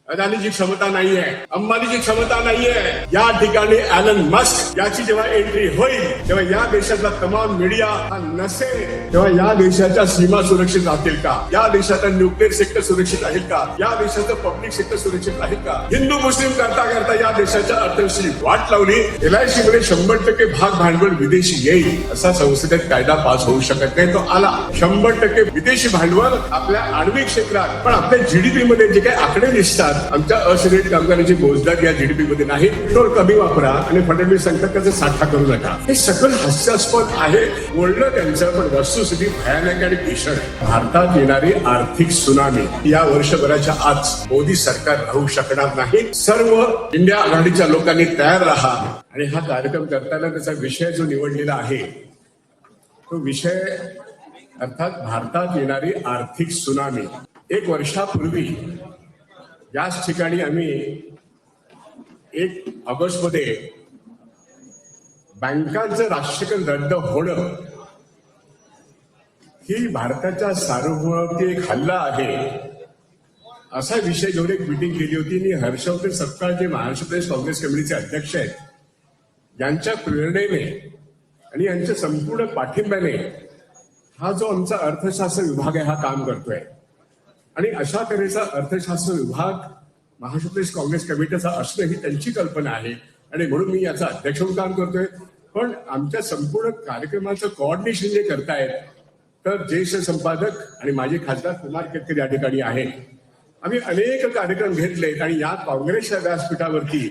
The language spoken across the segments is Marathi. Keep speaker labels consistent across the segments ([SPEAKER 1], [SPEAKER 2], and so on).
[SPEAKER 1] अदानीची क्षमता नाहीये, अंबानीची क्षमता नाहीये. या ठिकाणी ॲलन मस्क याची जेव्हा एंट्री होईल तेव्हा या देशातला तमाम मीडिया हा नसेल तेव्हा या देशाच्या सीमा सुरक्षित राहतील का? या देशाचा न्यूक्लिअर सेक्टर सुरक्षित राहील का? या देशाचं पब्लिक सेक्टर सुरक्षित राहील का? हिंदू मुस्लिम करता करता या देशाच्या अर्थव्यवस्थेची वाट लावली. LIC मध्ये 100% भाग भांडवल विदेशी येईल असा संसदेत कायदा पास होऊ शकत नाही. तो आला. 100% विदेशी भांडवल आपल्या आण्विक क्षेत्रात, पण आपल्या GDP मध्ये जे काही आकडे दिसतात आमच्या असंघटित कामगारांची रोजगार या GDP मध्ये नाही. पेट्रोल कमी वापरा आणि फडणवीस सांगतात त्याचा साठा करू नका. हे सगळं हास्यास्पद आहे. बोलणं त्यांचं, पण वस्तुस्थिती भयानक आणि भीषण आहे. भारतात येणारी आर्थिक सुनामी या वर्षभराच्या आत मोदी सरकार राहू शकणार नाही. सर्व इंडिया आघाडीच्या लोकांनी तयार राहा. आणि हा कार्यक्रम करताना त्याचा विषय जो निवडलेला आहे तो विषय अर्थात भारतात येणारी आर्थिक सुनामी. 1 वर्षापूर्वी याच ठिकाणी आम्ही 1 ऑगस्टमध्ये बँकांचं राष्ट्रीयकरण रद्द होणं ही भारताच्या सार्वभौमावरती एक हल्ला आहे असा विषय घेऊन एक मीटिंग केली होती. आणि हर्षवर्धन सपकाळ जे महाराष्ट्र प्रदेश काँग्रेस कमिटीचे अध्यक्ष आहेत यांच्या प्रेरणेने आणि यांच्या संपूर्ण पाठिंब्याने हा जो आमचा अर्थशास्त्र विभाग आहे हा काम करतोय. आणि अशा तऱ्हेचा अर्थशास्त्र विभाग महाराष्ट्र प्रदेश काँग्रेस कमिटीचा असणं ही त्यांची कल्पना आहे आणि म्हणून मी याचा अध्यक्ष म्हणून काम करतोय. पण आमच्या संपूर्ण कार्यक्रमाचं कोऑर्डिनेशन जे करतायत तर ज्येष्ठ संपादक आणि माजी खासदार कुमार केतकर या ठिकाणी आहेत. आम्ही अनेक कार्यक्रम घेतलेत आणि या काँग्रेसच्या व्यासपीठावरती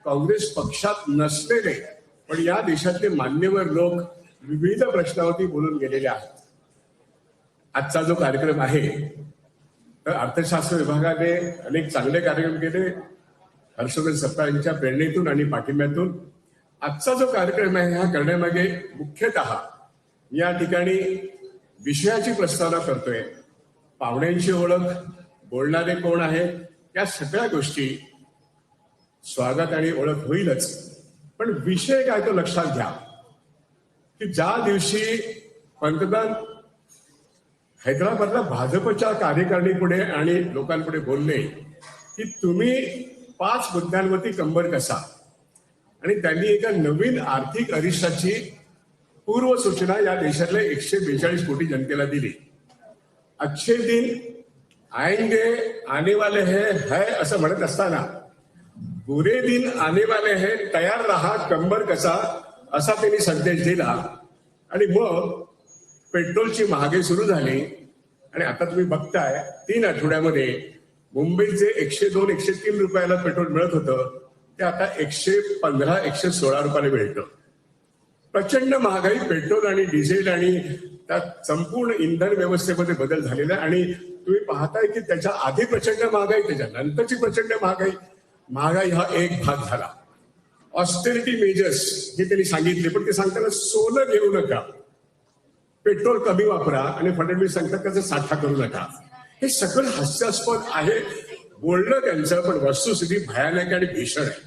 [SPEAKER 1] काँग्रेस पक्षात नसलेले पण या देशातले मान्यवर लोक विविध प्रश्नावरती बोलून गेलेले आहेत. आजचा जो कार्यक्रम आहे तर अर्थशास्त्र विभागाने अनेक चांगले कार्यक्रम केले हर्षवर्धन सपकाळ यांच्या प्रेरणेतून आणि पाठिंब्यातून. आजचा जो कार्यक्रम आहे हा करण्यामागे मुख्यतः या ठिकाणी विषयाची प्रस्तावना करतोय. पाहुण्यांची ओळख, बोलणारे कोण आहेत, या सगळ्या गोष्टी स्वागत आणि ओळख होईलच. पण विषय काय तो लक्षात घ्या की ज्या दिवशी पंतप्रधान हैदराबादला भाजपच्या कार्यकारिणी पुढे आणि लोकांपुढे बोलले की तुम्ही 5 मुद्द्यांवरती कंबर कसा, आणि त्यांनी एका नवीन आर्थिक अरिष्टाची पूर्व सूचना या देशातल्या 142 कोटी जनतेला दिली. अच्छे दिन आएंगे आने वाले है असं म्हणत असताना बुरे दिन आने वाले है तयार रहा कंबर कसा असा त्यांनी संदेश दिला. आणि मग पेट्रोलची महागाई सुरू झाली आणि आता तुम्ही बघताय 3 आठवड्यामध्ये मुंबईचे 102, 103 रुपयाला पेट्रोल मिळत होतं ते आता 115, 116 रुपयाला मिळतं. प्रचंड महागाई पेट्रोल आणि डिझेल आणि त्यात संपूर्ण इंधन व्यवस्थेमध्ये बदल झालेला आहे. आणि तुम्ही पाहताय की त्याच्या आधी प्रचंड महागाई, त्याच्या नंतरची प्रचंड महागाई हा एक भाग झाला. ऑस्टेरिटी मेजर्स हे त्यांनी सांगितले, पण ते सांगताना सोनं घेऊ नका, पेट्रोल कमी वापरा आणि फडणवीस सांगतात त्याचा साठा करू नका. हे सगळं हास्यास्पद आहे. बोलणं त्यांचं, पण वस्तुस्थिती भयानक आणि भीषण आहे.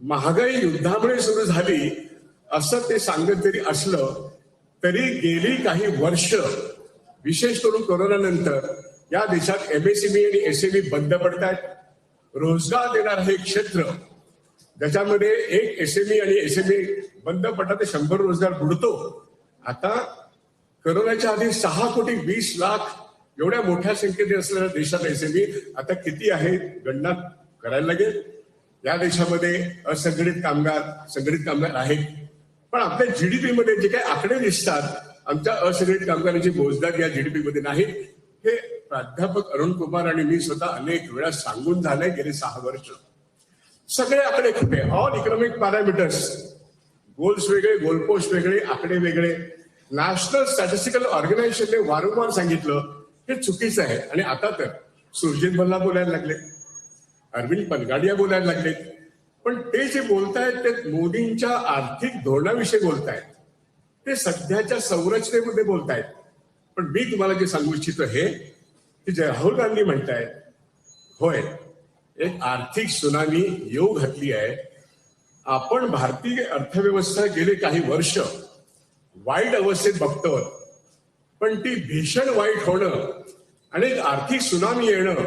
[SPEAKER 1] महागाई युद्धामुळे सुरू झाली असं ते सांगत जरी असलं तरी गेली काही वर्ष विशेष करून कोरोना नंतर या देशात MSME आणि SME बंद पडतायत. रोजगार देणारं हे क्षेत्र ज्याच्यामध्ये एक SME आणि SME बंद पडला तर 100 रोजगार बुडतो. आता कोरोनाच्या आधी 6,20,00,000 एवढ्या मोठ्या संख्येने असलेल्या देशात SME आता किती आहे गणना करायला लागेल. या देशामध्ये असंघटित कामगार, संघटित कामगार आहेत, पण आपल्या GDP मध्ये जे काही आकडे दिसतात आमच्या असंघटित कामगारांची रोजगार या GDP मध्ये नाही. हे प्राध्यापक अरुण कुमार आणि मी स्वतः अनेक वेळा सांगून झालंय गेली 6 वर्ष. सगळे आकडे खोटे. ऑल इकॉनॉमिक पॅरामीटर्स, गोल्स वेगळे, गोलपोस्ट वेगळे, आकडे वेगळे. नॅशनल स्टॅटिस्टिकल ऑर्गनायझेशनने वारंवार सांगितलं हे चुकीचं आहे. आणि आता तर सुरजित भल्ला बोलायला लागले, अरविंद पनगाडिया बोलायला लागले. पण ते जे बोलतायत ते मोदींच्या आर्थिक धोरणाविषयी बोलतायत, ते सध्याच्या संरचनेमध्ये बोलतायत. पण मी तुम्हाला जे सांगू इच्छितो हे की जे राहुल गांधी म्हणतायत, होय एक आर्थिक सुनामी येऊ घातली आहे. आपण भारतीय अर्थव्यवस्था गेले काही वर्ष वाईट अवस्थेत बघतो, पण ती भीषण वाईट होणं आणि आर्थिक सुनामी येणं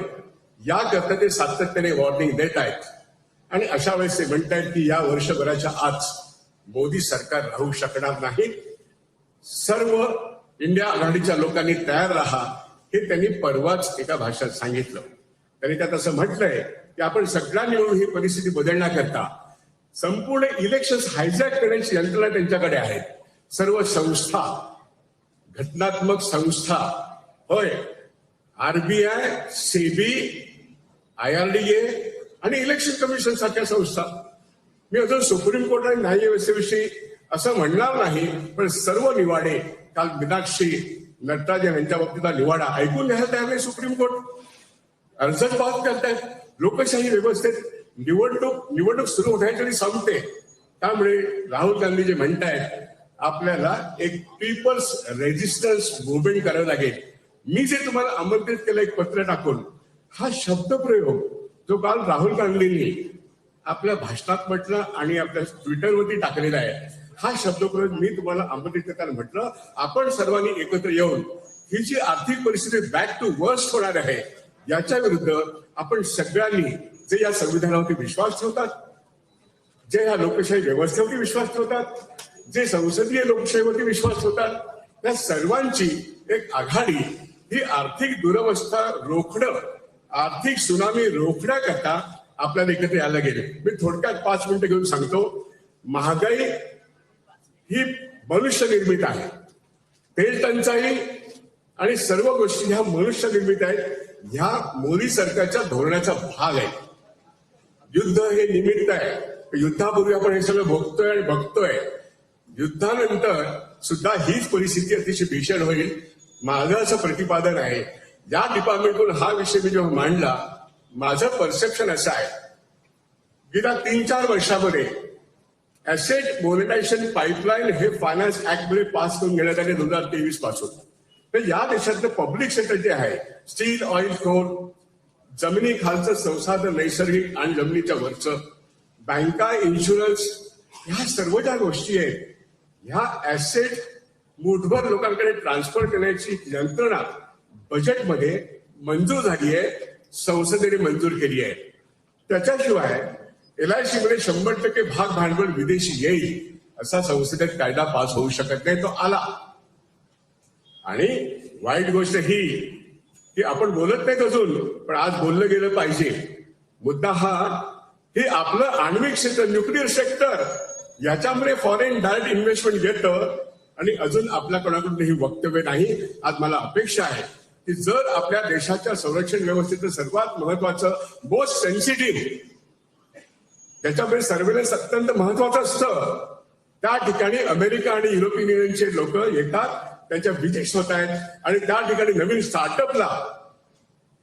[SPEAKER 1] याकरता ते सातत्याने वॉर्निंग देत आहेत. आणि अशा वेळेस ते म्हणतायत की या वर्षभराच्या आत मोदी सरकार राहू शकणार नाही. सर्व इंडिया आघाडीच्या लोकांनी तयार राहा, हे त्यांनी परवाच एका भाषणात सांगितलं. त्यांनी त्यात असं म्हटलंय की आपण सगळ्यांनी मिळून ही परिस्थिती बदलण्याकरता संपूर्ण इलेक्शन हायजॅक करण्याची यंत्रणा त्यांच्याकडे आहे. सर्व संस्था, घटनात्मक संस्था, होय, आरबीआय, सेबी, IRDA आणि इलेक्शन कमिशन सारख्या संस्था. मी अजून सुप्रीम कोर्ट आणि न्याय व्यवस्थेविषयी असं म्हणणार नाही, पण सर्व निवाडे काल मीनाक्षी नटराजन यांच्या बाबतीतला निवाडा ऐकून घ्यायला तयार नाही. सुप्रीम कोर्ट अर्जच बाद करतायत. लोकशाही व्यवस्थेत निवडणूक सुरू होण्याच्या वेळी संपते. त्यामुळे राहुल गांधी जे म्हणतायत आपल्याला एक पीपल्स रेजिस्टन्स मुवमेंट करावं लागेल. मी जे तुम्हाला आमंत्रित केलं एक पत्र टाकून, हा शब्दप्रयोग जो काल राहुल गांधींनी आपल्या भाषणात म्हटलं आणि आपल्या ट्विटरवरती टाकलेला आहे, हा शब्दप्रयोग मी तुम्हाला आमंत्रित करताना म्हटलं आपण सर्वांनी एकत्र येऊन ही जी आर्थिक परिस्थिती बॅक टू वर्स्ट होणार आहे याच्या विरुद्ध आपण सगळ्यांनी जे या संविधानावरती विश्वास ठेवतात, जे या लोकशाही व्यवस्थेवरती विश्वास ठेवतात, जे संसदीय लोकशाहीवरती विश्वास ठेवतात, त्या सर्वांची एक आघाडी ही आर्थिक दुरवस्था रोखणं, आर्थिक सुनामी रोखण्याकरता आपल्याला एकत्र यायला गेले. मी थोडक्यात 5 मिनिटं घेऊन सांगतो. महागाई ही मनुष्य निर्मित आहे. तेल टंचाई आणि सर्व गोष्टी ह्या मनुष्य निर्मित आहेत. ह्या मोदी सरकारच्या धोरणाचा भाग आहे. युद्ध हे निमित्त आहे. युद्धापूर्वी आपण हे सगळं भोगतोय आणि बघतोय. युद्धानंतर सुद्धा हीच परिस्थिती अतिशय भीषण होईल. माझं असं प्रतिपादन आहे. या डिपार्टमेंटकडून हा विषय मी जेव्हा मांडला, माझं परसेप्शन असं आहे, गेल्या 3-4 वर्षामध्ये ऍसेट मोनेटायझेशन पाईपलाईन हे फायनान्स ऍक्ट मध्ये पास करून घेण्यात आले 2023 पासून. तर या देशातलं पब्लिक सेक्टर जे आहे, स्टील, ऑइल, कोल, जमिनी खालचं संसाधन, नैसर्गिक आणि जमिनीच्या वरचं, बँका, इन्शुरन्स, ह्या सर्व ज्या गोष्टी आहेत, ह्या ऍसेट मुठभर लोकांकडे ट्रान्सफर करण्याची यंत्रणा बजेटमध्ये मंजूर झाली आहे, संसदेने मंजूर केली आहे. त्याच्याशिवाय LIC मध्ये 100% भाग भांडवल विदेशी येईल असा संसदेत कायदा पास होऊ शकत नाही. तो आला. आणि वाईट गोष्ट ही की आपण बोलत नाहीत अजून, पण आज बोललं गेलं पाहिजे. मुद्दा हा की आपलं आण्विक क्षेत्र, न्यूक्लिअर सेक्टर, याच्यामध्ये फॉरेन डायरेक्ट इन्व्हेस्टमेंट येतं आणि अजून आपल्या कोणाकडून ही वक्तव्य नाही. आज मला अपेक्षा आहे की जर आपल्या देशाच्या संरक्षण व्यवस्थेचं सर्वात महत्वाचं, मोस्ट सेन्सिटिव्ह, त्याच्यामध्ये सर्व्हेलन्स अत्यंत महत्वाचं असतं, त्या ठिकाणी अमेरिका आणि युरोपियन युनियनचे लोक येतात, त्यांच्या विजिट्स होत आहेत आणि त्या ठिकाणी नवीन स्टार्टअपला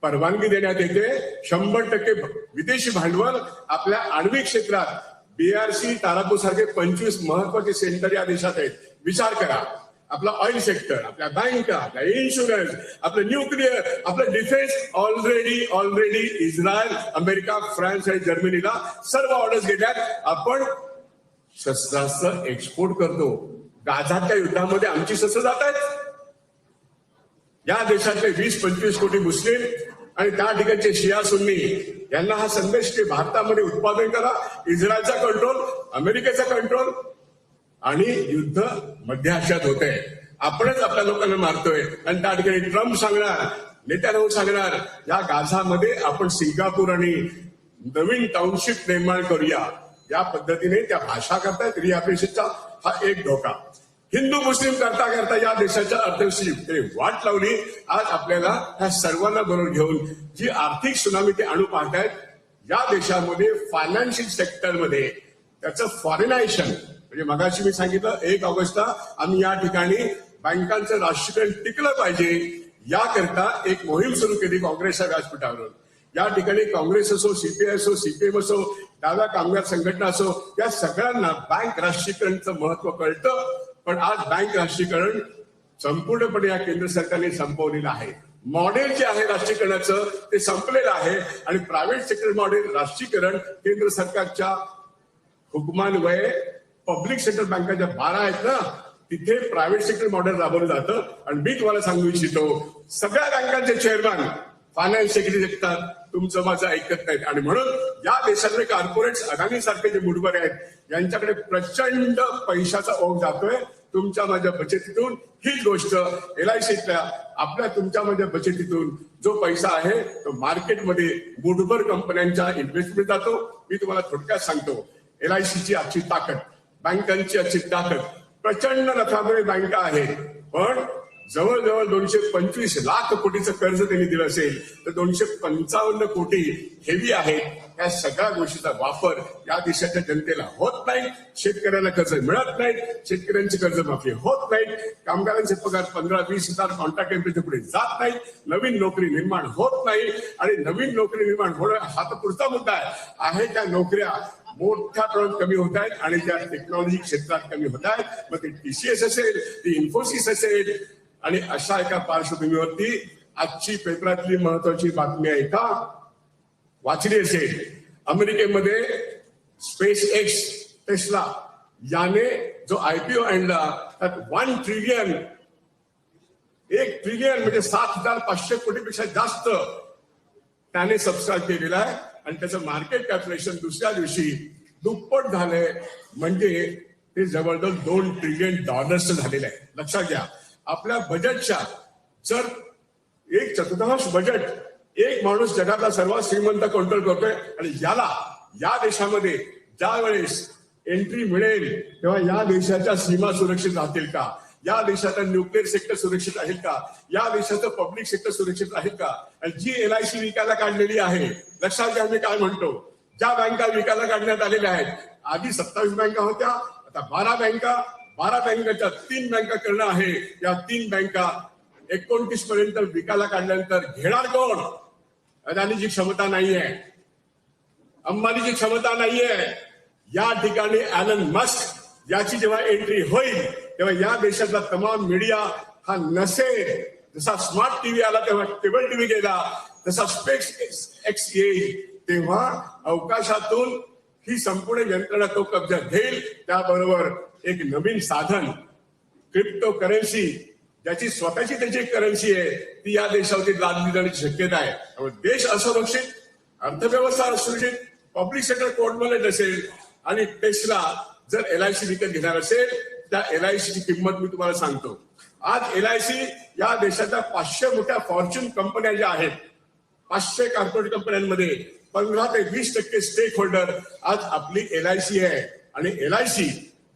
[SPEAKER 1] परवानगी देण्यात येते. 100% विदेशी भांडवल आपल्या आण्विक क्षेत्रात. BRC, तारापूर सारखे 25 महत्वाचे सेंटर या देशात आहेत. विचार करा. आपला ऑइल सेक्टर, आपल्या बँका, आपल्या इन्शुरन्स, आपलं न्यूक्लिअर, आपलं defence, already Israel, America, France आणि जर्मनीला सर्व ऑर्डर्स गेल्यात. आपण शस्त्रास्त्र एक्सपोर्ट करतो. गाझाच्या युद्धामध्ये आमची शस्त्र जात आहेत. या देशातले 20-25 कोटी मुस्लिम आणि त्या ठिकाणचे शिया सुन्नी यांना हा संदेश की भारतामध्ये उत्पादन करा. इस्रायलचा कंट्रोल, अमेरिकेचा कंट्रोल, आणि युद्ध मध्य आशियात होत आहे. आपणच आपल्या लोकांना मारतोय आणि त्या ठिकाणी ट्रम्प सांगणार, नेत्यानाहू सांगणार, या गाझामध्ये आपण सिंगापूर आणि नवीन टाउनशिप निर्माण करूया. या पद्धतीने त्या भाषा करतायत. रिहॅबिलिटेशनचा हा एक धोका. हिंदू मुस्लिम करता करता या देशाच्या अर्थव्यवस्थेची वाट लावली. आज आपल्याला ह्या सर्वांना बरोबर घेऊन जी आर्थिक सुनामी ते आणू पाहतायत, या देशामध्ये फायनान्शियल सेक्टरमध्ये त्याचं फॉरेनायझेशन, म्हणजे मगाशी मी सांगितलं 1 ऑगस्टला आम्ही या ठिकाणी बँकांचं राष्ट्रीयकरण टिकलं पाहिजे याकरता एक मोहीम सुरू केली काँग्रेसच्या व्यासपीठावरून. या ठिकाणी काँग्रेस असो, CPI असो, CPM असो, डाव्या कामगार संघटना असो, या सगळ्यांना बँक राष्ट्रीयकरणचं महत्व कळतं. पण आज बँक राष्ट्रीयकरण संपूर्णपणे या केंद्र सरकारने संपवलेलं आहे. मॉडेल जे आहे राष्ट्रीयकरणाचं ते संपलेलं आहे आणि प्रायव्हेट सेक्टर मॉडेल राष्ट्रीयकरण केंद्र सरकारच्या हुकमान्वये पब्लिक सेक्टर बँकाच्या 12 आहेत ना, तिथे प्रायव्हेट सेक्टर मॉडेल राबवलं जातं. आणि मी तुम्हाला सांगू इच्छितो, सगळ्या बँकांचे चेअरमॅन फायनान्स सेक्रेटरी ऐकतात, तुमचं माझं ऐकत नाहीत. आणि म्हणून या देशातले कॉर्पोरेट्स अदानी सारखे जे बुडबरे आहेत यांच्याकडे प्रचंड पैशाचा ओघ जातोय तुमच्या माझ्या बचतीतून. हीच गोष्ट LICतल्या आपल्या तुमच्या माझ्या बचतीतून जो पैसा आहे तो मार्केटमध्ये बुडबर कंपन्यांच्या इन्व्हेस्टमेंट जातो. मी तुम्हाला थोडक्यात सांगतो, LICची आजची ताकद, बँकांची आजची ताकद, प्रचंड नफ्यामध्ये बँका आहेत, पण जवळजवळ 225 लाख कोटीचं कर्ज त्यांनी दिलं असेल तर 255 कोटी हेवी आहे. या सगळ्या गोष्टीचा वापर या देशाच्या जनतेला होत नाही. शेतकऱ्यांना कर्ज मिळत नाही, शेतकऱ्यांची कर्जमाफी होत नाही, कामगारांचे पगार 15-20 हजार कॉन्ट्रॅक्ट टेम्परेचर पुढे जात नाही, नवीन नोकरी निर्माण होत नाही. आणि नवीन नोकरी निर्माण होणं हा तर पुढचा मुद्दा आहे. त्या नोकऱ्या मोठ्या प्रमाणात कमी होत आहेत आणि त्या टेक्नॉलॉजी क्षेत्रात कमी होत आहेत. मग ते TCS असेल, ती इन्फोसिस असेल. आणि अशा एका पार्श्वभूमीवरती आजची पेपरातली महत्वाची बातमी आहे का वाचली असेल, अमेरिकेमध्ये SpaceX टेस्ला याने जो IPO आणला त्यात 1 ट्रिलियन म्हणजे 7,500 कोटीपेक्षा जास्त त्याने सबस्क्राईब केलेला आहे. आणि त्याचं मार्केट कॅपिटलायझेशन दुसऱ्या दिवशी दुप्पट झालंय, म्हणजे ते जवळजवळ $2 ट्रिलियन झालेलं आहे. लक्षात घ्या, आपल्या बजेटच्या जर 1/4 बजेट एक माणूस जगातला सर्वात श्रीमंत कंट्रोल करतोय. आणि या देशामध्ये ज्या वेळेस एंट्री मिळेल तेव्हा या देशाच्या सीमा सुरक्षित राहतील का, या देशाचा न्यूक्लिअर सेक्टर सुरक्षित राहील का, या देशाचं पब्लिक सेक्टर सुरक्षित राहील का. आणि जी LIC विकायला काढलेली आहे, लक्षात घ्या मी काय म्हणतो, ज्या बँका विकायला काढण्यात आलेल्या आहेत, आधी 27 बँका होत्या, आता 12 बँकाच्या 3 बँका करणं आहे. या 3 बँका 29 पर्यंत विकायला काढल्यानंतर घेणार कोण? अदानीची क्षमता नाहीये, अंबानीची क्षमता नाहीये. या ठिकाणी ॲलन मस्क याची जेव्हा एंट्री होईल तेव्हा या देशातला तमाम मीडिया हा नसेल. जसा स्मार्ट टीव्ही आला तेव्हा केबल टीव्ही गेला, तसा SpaceX येईल तेव्हा अवकाशातून ही संपूर्ण यंत्रणा तो कब्जात घेईल. त्याबरोबर एक नवीन साधन क्रिप्टो करन्सी, ज्याची स्वतःची त्याची करन्सी आहे, ती या देशावरती लादली जाण्याची शक्यता आहे. त्यामुळे देश असुरक्षित, अर्थव्यवस्था असुरक्षित, पब्लिक सेक्टर कोर्टमध्ये असेल. आणि टेस्ला जर LIC विकत घेणार असेल, त्या LICची किंमत मी तुम्हाला सांगतो. आज LIC या देशाच्या 500 मोठ्या फॉर्च्यून कंपन्या ज्या आहेत, 500 कॉर्पोरेट कंपन्यांमध्ये 15 ते 20% स्टेक होल्डर आज आपली LIC आहे. आणि LIC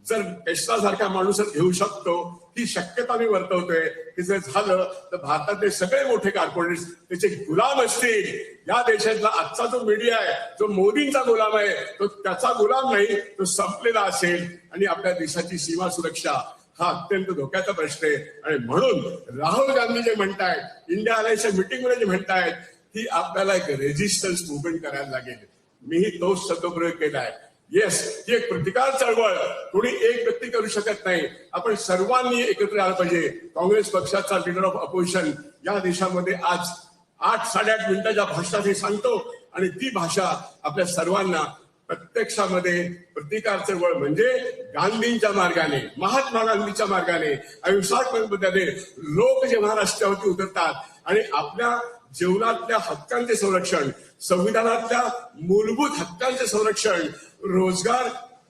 [SPEAKER 1] जर टेस्ला सारख्या माणूस घेऊ शकतो, ही शक्यता मी वर्तवतोय की जर झालं तर भारतातले सगळे मोठे कॉर्पोरेट्स त्याचे गुलाम असतील. या देशातला आजचा जो मीडिया आहे, जो मोदींचा गुलाम आहे, तो त्याचा गुलाम नाही, तो संपलेला असेल. आणि आपल्या देशाची सीमा सुरक्षा हा अत्यंत धोक्याचा प्रश्न आहे. आणि म्हणून राहुल गांधी जे म्हणतायत, इंडिया अलायन्सच्या मीटिंगमध्ये जे म्हणतायत, ती आपल्याला एक रेजिस्टन्स मुवमेंट करायला लागेल. मीही तोच शब्दप्रयोग केला आहे. येस, ही एक प्रतिकार चळवळ कोणी एक व्यक्ती करू शकत नाही. आपण सर्वांनी एकत्र आलं पाहिजे. काँग्रेस पक्षाचा लीडर ऑफ अपोजिशन या देशामध्ये आज 8-8.5 मिनिटाच्या भाषणात हे सांगतो. आणि ती भाषा आपल्या सर्वांना प्रत्यक्षामध्ये प्रतिकार चळवळ म्हणजे गांधींच्या मार्गाने, महात्मा गांधीच्या मार्गाने, अहिंसात्मक लोक जेव्हा रस्त्यावरती उतरतात आणि आपल्या जीवनातल्या हक्कांचे संरक्षण, संविधानातल्या मूलभूत हक्कांचे संरक्षण, रोजगार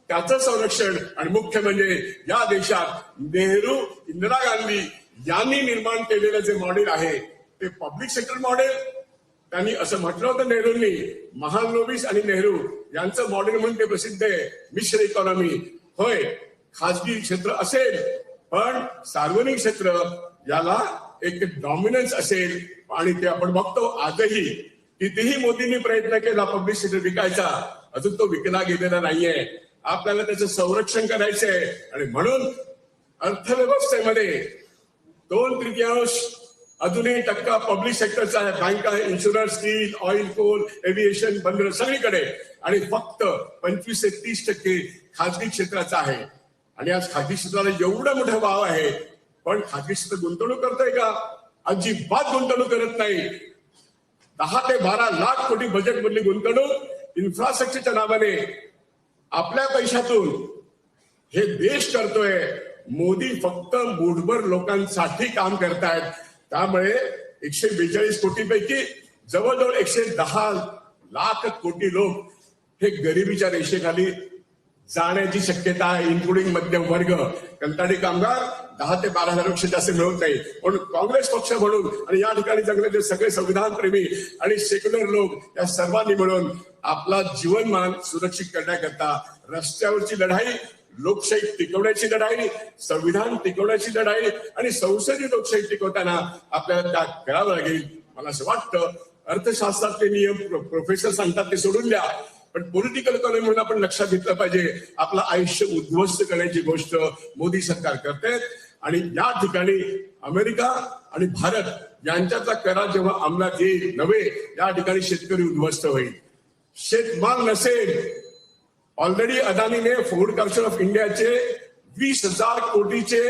[SPEAKER 1] त्याचं संरक्षण, आणि मुख्य म्हणजे या देशात नेहरू, इंदिरा गांधी यांनी निर्माण केलेलं जे मॉडेल आहे ते पब्लिक सेक्टर मॉडेल. त्यांनी असं म्हटलं होतं नेहरूंनी, महालनोबिस आणि नेहरू यांचं मॉडेल म्हणून ते प्रसिद्ध आहे, मिश्र इकॉनॉमी. होय, खाजगी क्षेत्र असेल पण सार्वजनिक क्षेत्र याला एक डॉमिनन्स असेल. आणि ते आपण बघतो आजही कितीही मोदींनी प्रयत्न केला पब्लिक सेक्टर विकायचा, अजून तो विकला गेलेला नाहीये. आपल्याला त्याचं संरक्षण करायचंय. आणि म्हणून अर्थव्यवस्थेमध्ये 2/3 अजूनही टक्का पब्लिक सेक्टरचा आहे. बँका, insurance, steel, oil, coal, aviation, बंदर सगळीकडे. आणि फक्त 25 ते 30% खाजगी क्षेत्राचा आहे. आणि आज खाजगी क्षेत्राला एवढं मोठं वाव आहे, पण खाजगी क्षेत्र गुंतवणूक करतोय का? अजिबात गुंतवणूक करत नाही. 10 ते 12 लाख कोटी बजेट मधली गुंतवणूक इन्फ्रास्ट्रक्चरच्या नावाने आपल्या पैशातून हे देश करतोय. मोदी फक्त मूठभर लोकांसाठी काम करतायत. त्यामुळे 142 कोटीपैकी जवळजवळ 110 लाख कोटी लोक हे गरिबीच्या रेषेखाली जाण्याची शक्यता आहे, इन्क्लुडिंग मध्यम वर्ग. कंत्राटी कामगार 10 ते 12 हजारापेक्षा जास्त मिळवत नाही. म्हणून काँग्रेस पक्ष म्हणून आणि या ठिकाणी जगलेले सगळे संविधान प्रेमी आणि सेक्युलर लोक या सर्वांनी मिळून आपला जीवनमान सुरक्षित करण्याकरता रस्त्यावरची लढाई, लोकशाही टिकवण्याची लढाई, संविधान टिकवण्याची लढाई आणि संसदीय लोकशाही टिकवताना आपल्याला त्या करावं लागेल. मला असं वाटतं अर्थशास्त्रातले नियम प्रोफेसर सांगतात ते सोडून द्या, पण पॉलिटिकल इकॉनॉमी म्हणून आपण लक्षात घेतलं पाहिजे आपलं आयुष्य उद्ध्वस्त करण्याची गोष्ट मोदी सरकार करते. आणि या ठिकाणी अमेरिका आणि भारत यांच्यातला करार जेव्हा अंमलात येईल नव्हे, या ठिकाणी शेतकरी उद्ध्वस्त होईल. शेतमाल नसेल. ऑलरेडी अदानीने फोर्ड कॉर्पोरेशन ऑफ इंडियाचे 20,000 कोटीचे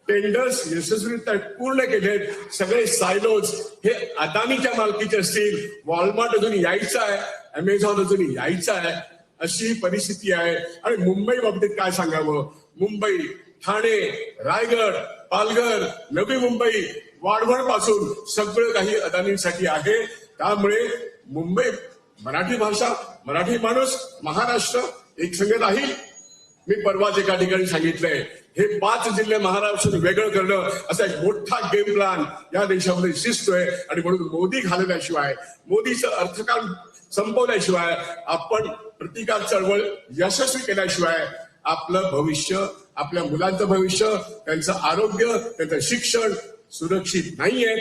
[SPEAKER 1] टेंडर्स यशस्वीरित्या पूर्ण केलेत. सगळे सायलोज हे अदानीच्या मालकीचे असतील. वॉलमार्ट अजून यायचं आहे, अमेझॉन अजून यायचं आहे, अशी परिस्थिती आहे. आणि मुंबई बाबतीत काय सांगावं, मुंबई, ठाणे, रायगड, पालघर, नवी मुंबई, वाढवण पासून सगळं काही अदानींसाठी आहे. त्यामुळे मुंबई, मराठी भाषा, मराठी माणूस, महाराष्ट्र एक संघ राहील. मी परवाच एका ठिकाणी सांगितलंय, हे 5 जिल्हे महाराष्ट्रातून वेगळं करणं असा एक मोठा गेम प्लॅन या देशामध्ये शिजतोय. आणि म्हणून मोदी घालवल्याशिवाय, मोदीचं अर्थकारण संपवल्याशिवाय, आपण प्रतिकार चळवळ यशस्वी केल्याशिवाय आपलं भविष्य, आपल्या मुलांचं भविष्य, त्यांचं आरोग्य, त्यांचं शिक्षण सुरक्षित नाहीये.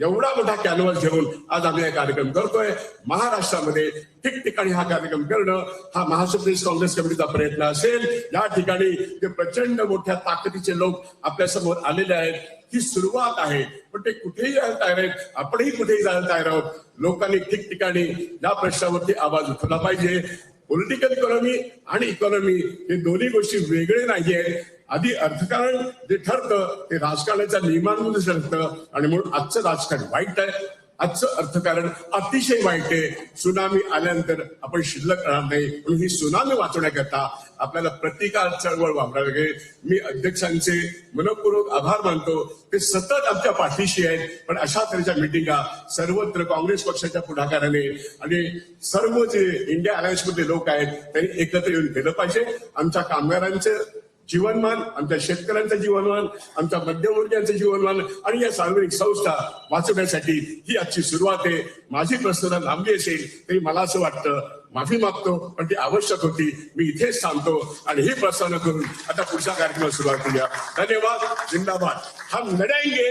[SPEAKER 1] एवढा मोठा कॅनव्हास घेऊन आज आम्ही हा कार्यक्रम करतोय. महाराष्ट्रामध्ये ठिकठिकाणी हा कार्यक्रम करणं हा महाराष्ट्र प्रदेश काँग्रेस कमिटीचा प्रयत्न असेल. या ठिकाणी ते प्रचंड मोठ्या ताकदीचे लोक आपल्या समोर आलेले आहेत. ही सुरुवात आहे, पण ते कुठेही जायला तयार आहेत, आपणही कुठेही जायला तयार आहोत. लोकांनी ठिकठिकाणी या प्रश्नावरती आवाज उठवला पाहिजे. पॉलिटिकल इकॉनॉमी आणि इकॉनॉमी हे दोन्ही गोष्टी वेगळे नाही आहेत. आधी अर्थकारण जे ठरतं ते राजकारणाच्या नियमांमध्ये ठरतं. आणि म्हणून आजचं राजकारण वाईट आहे, आजचं अर्थकारण अतिशय वाईट आहे. सुनामी आल्यानंतर आपण शिल्लक राहणार नाही. म्हणून ही सुनामी वाचवण्याकरता आपल्याला प्रतिकार चळवळ वापरावी लागेल. मी अध्यक्षांचे मनपूर्वक आभार मानतो. ते सतत आमच्या पाठीशी आहेत. पण अशा तऱ्हेच्या मिटिंगा सर्वत्र काँग्रेस पक्षाच्या पुढाकाराने आणि सर्व जे इंडिया अलायन्स मधले लोक आहेत त्यांनी एकत्र येऊन केलं पाहिजे. आमच्या कामगारांचं जीवनमान, आमच्या शेतकऱ्यांचं जीवनमान, आमच्या मध्यमवर्गीयांचं जीवनमान आणि या सार्वजनिक संस्था वाचवण्यासाठी ही आजची सुरुवात आहे. माझी प्रश्न लांबली असेल तरी मला असं वाटतं, माफी मागतो, पण ती आवश्यक होती. मी इथेच थांबतो आणि ही प्रस्तावना करून आता पुढच्या कार्यक्रमाला सुरुवात करूया. धन्यवाद. जिंदाबाद. हम लढाएंगे,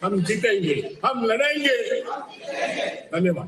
[SPEAKER 1] हम जीतेंगे, हम लढाएंगे. धन्यवाद.